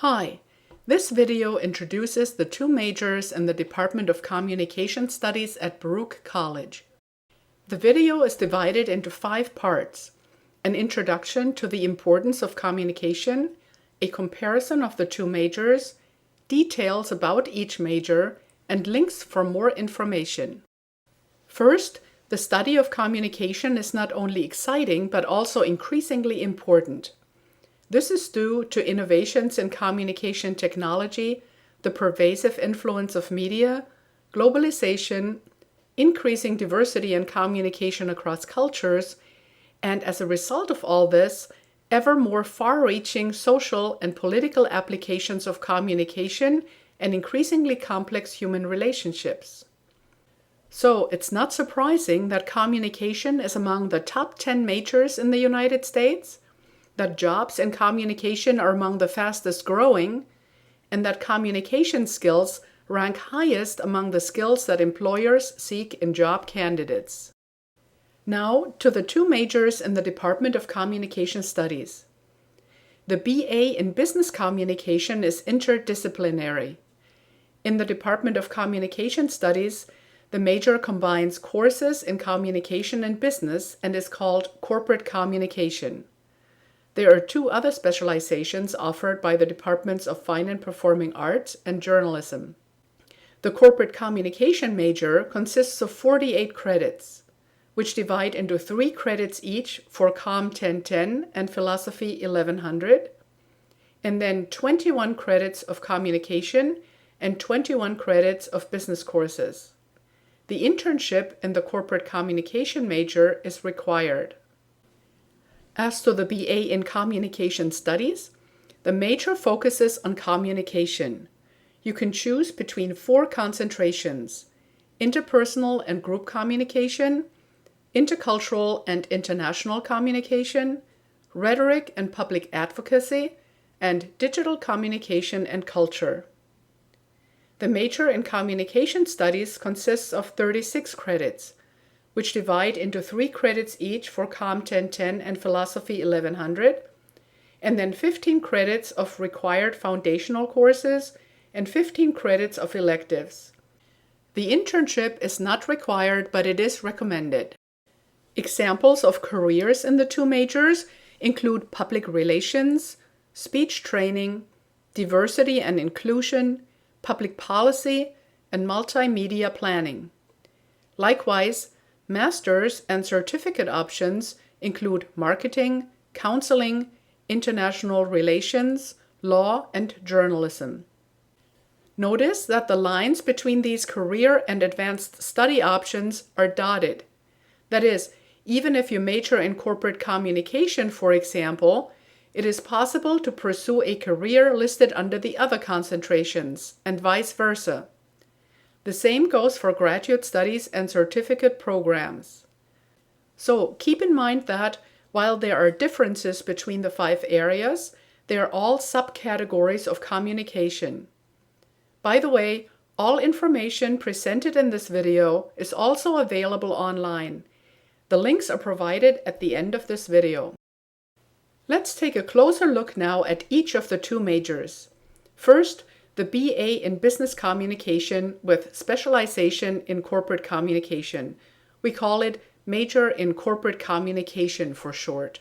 Hi, this video introduces the two majors in the Department of Communication Studies at Baruch College. The video is divided into 5 parts: an introduction to the importance of communication, a comparison of the two majors, details about each major, and links for more information. First, the study of communication is not only exciting but also increasingly important. This is due to innovations in communication technology, the pervasive influence of media, globalization, increasing diversity in communication across cultures, and as a result of all this, ever more far-reaching social and political applications of communication and increasingly complex human relationships. So it's not surprising that communication is among the top 10 majors in the United States, that jobs in communication are among the fastest growing, and that communication skills rank highest among the skills that employers seek in job candidates. Now to the two majors in the Department of Communication Studies. The BA in Business Communication is interdisciplinary. In the Department of Communication Studies, the major combines courses in communication and business and is called corporate communication. There are 2 other specializations offered by the Departments of Fine and Performing Arts and Journalism. The corporate communication major consists of 48 credits, which divide into 3 credits each for Com 1010 and Philosophy 1100, and then 21 credits of communication and 21 credits of business courses. The internship in the corporate communication major is required. As to the BA in Communication Studies, the major focuses on communication. You can choose between 4 concentrations: interpersonal and group communication, intercultural and international communication, rhetoric and public advocacy, and digital communication and culture. The major in Communication Studies consists of 36 credits, which divide into 3 credits each for Com 1010 and Philosophy 1100, and then 15 credits of required foundational courses and 15 credits of electives. The internship is not required, but it is recommended. Examples of careers in the 2 majors include public relations, speech training, diversity and inclusion, public policy, and multimedia planning. Likewise, master's and certificate options include marketing, counseling, international relations, law, and journalism. Notice that the lines between these career and advanced study options are dotted. That is, even if you major in corporate communication, for example, it is possible to pursue a career listed under the other concentrations, and vice versa. The same goes for graduate studies and certificate programs. So keep in mind that, while there are differences between the 5 areas, they are all subcategories of communication. By the way, all information presented in this video is also available online. The links are provided at the end of this video. Let's take a closer look now at each of the 2 majors. First, the BA in Business Communication with specialization in corporate communication. We call it Major in Corporate Communication for short.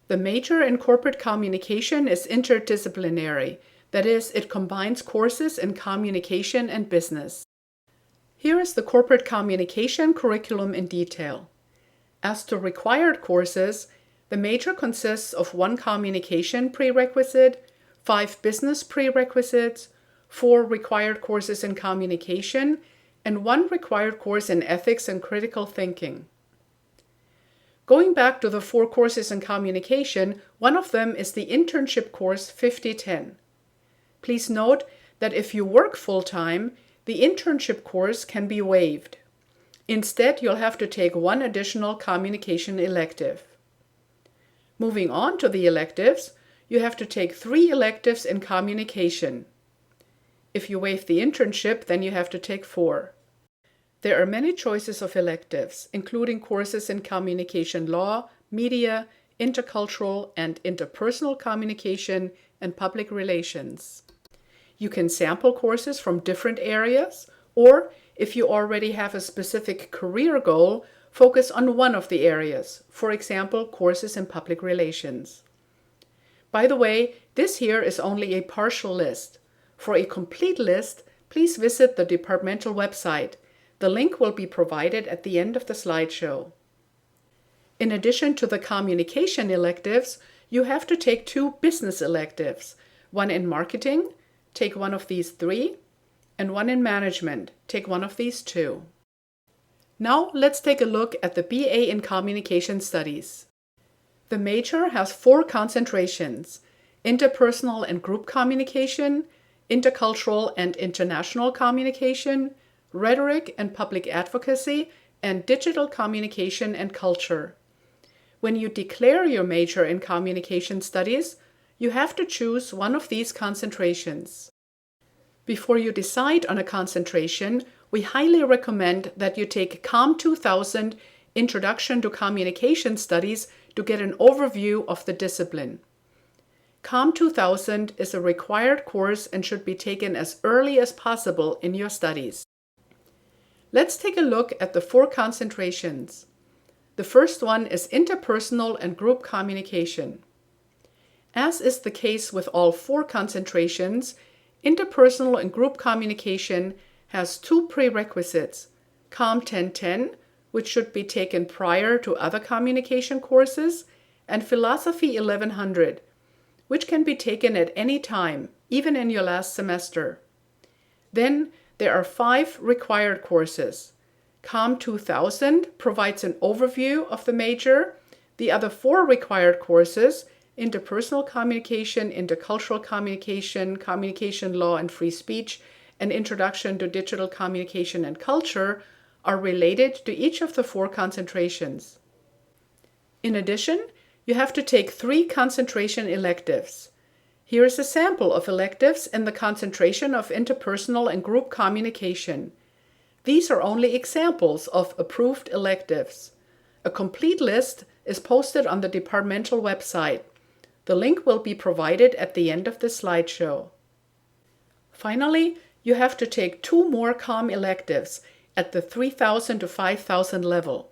The major in corporate communication is interdisciplinary. That is, it combines courses in communication and business. Here is the corporate communication curriculum in detail. As to required courses, the major consists of 1 communication prerequisite, 5 business prerequisites, 4 required courses in communication, and 1 required course in ethics and critical thinking. Going back to the 4 courses in communication, one of them is the internship course 5010. Please note that if you work full-time, the internship course can be waived. Instead, you'll have to take 1 additional communication elective. Moving on to the electives, you have to take 3 electives in communication. If you waive the internship, then you have to take 4. There are many choices of electives, including courses in communication law, media, intercultural and interpersonal communication, and Public Relations. You can sample courses from different areas, or if you already have a specific career goal, focus on one of the areas, for example, courses in Public Relations. By the way, this here is only a partial list. For a complete list, please visit the departmental website. The link will be provided at the end of the slideshow. In addition to the communication electives, you have to take 2 business electives, one in marketing, take one of these 3, and one in management, take one of these 2. Now let's take a look at the BA in Communication Studies. The major has 4 concentrations: interpersonal and group communication, intercultural and international communication, rhetoric and public advocacy, and digital communication and culture. When you declare your major in Communication Studies, you have to choose one of these concentrations. Before you decide on a concentration, we highly recommend that you take COM 2000 Introduction to Communication Studies to get an overview of the discipline. COM 2000 is a required course and should be taken as early as possible in your studies. Let's take a look at the 4 concentrations. The first one is interpersonal and group communication. As is the case with all 4 concentrations, interpersonal and group communication has 2 prerequisites: COM 1010, which should be taken prior to other communication courses, and Philosophy 1100, which can be taken at any time, even in your last semester. Then there are 5 required courses. COM 2000 provides an overview of the major. The other 4 required courses, interpersonal communication, intercultural communication, communication law and free speech, and introduction to digital communication and culture, are related to each of the 4 concentrations. In addition, you have to take 3 concentration electives. Here is a sample of electives in the concentration of interpersonal and group communication. These are only examples of approved electives. A complete list is posted on the departmental website. The link will be provided at the end of this slideshow. Finally, you have to take 2 more COM electives at the 3000 to 5000 level.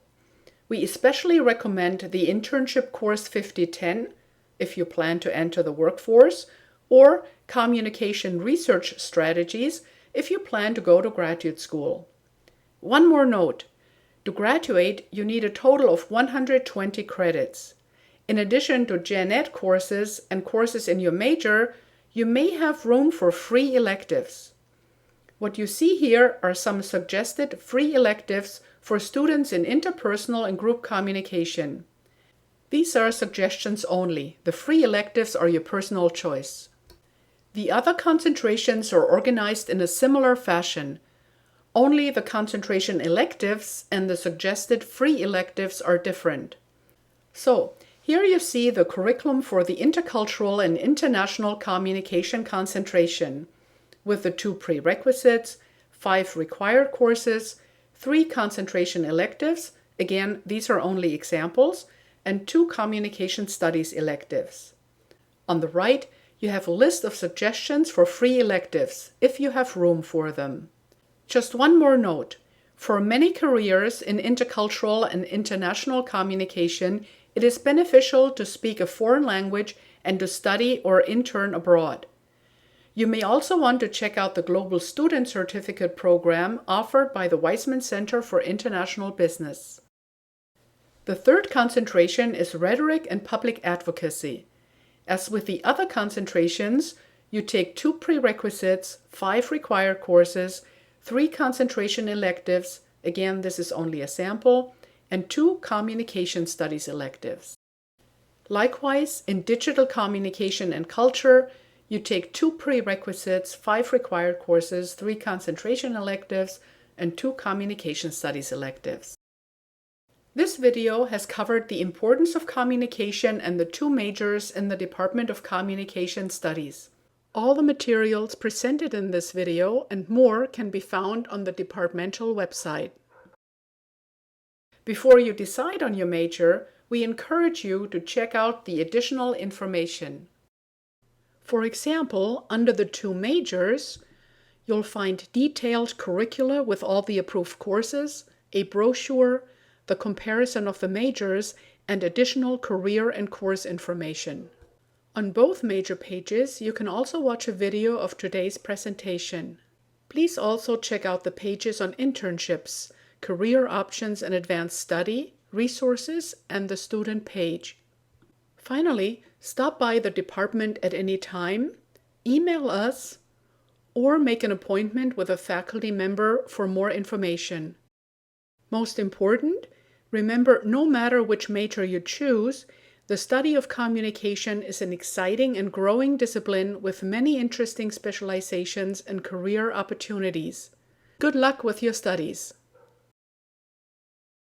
We especially recommend the internship course 5010 if you plan to enter the workforce, or communication research strategies if you plan to go to graduate school. One more note: to graduate, you need a total of 120 credits. In addition to Gen Ed courses and courses in your major, you may have room for free electives. What you see here are some suggested free electives for students in interpersonal and group communication. These are suggestions only. The free electives are your personal choice. The other concentrations are organized in a similar fashion. Only the concentration electives and the suggested free electives are different. So, here you see the curriculum for the intercultural and international communication concentration, with the 2 prerequisites, 5 required courses, 3 concentration electives, again these are only examples, and 2 communication studies electives. On the right, you have a list of suggestions for free electives, if you have room for them. Just one more note: for many careers in intercultural and international communication, it is beneficial to speak a foreign language and to study or intern abroad. You may also want to check out the Global Student Certificate program offered by the Weizmann Center for International Business. The third concentration is rhetoric and public advocacy. As with the other concentrations, you take 2 prerequisites, 5 required courses, 3 concentration electives, again this is only a sample, and 2 communication studies electives. Likewise, in digital communication and culture, you take 2 prerequisites, 5 required courses, 3 concentration electives, and 2 communication studies electives. This video has covered the importance of communication and the 2 majors in the Department of Communication Studies. All the materials presented in this video and more can be found on the departmental website. Before you decide on your major, we encourage you to check out the additional information. For example, under the two majors, you'll find detailed curricula with all the approved courses, a brochure, the comparison of the majors, and additional career and course information. On both major pages, you can also watch a video of today's presentation. Please also check out the pages on internships, career options and advanced study, resources, and the student page. Finally, stop by the department at any time, email us, or make an appointment with a faculty member for more information. Most important, remember, no matter which major you choose, the study of communication is an exciting and growing discipline with many interesting specializations and career opportunities. Good luck with your studies!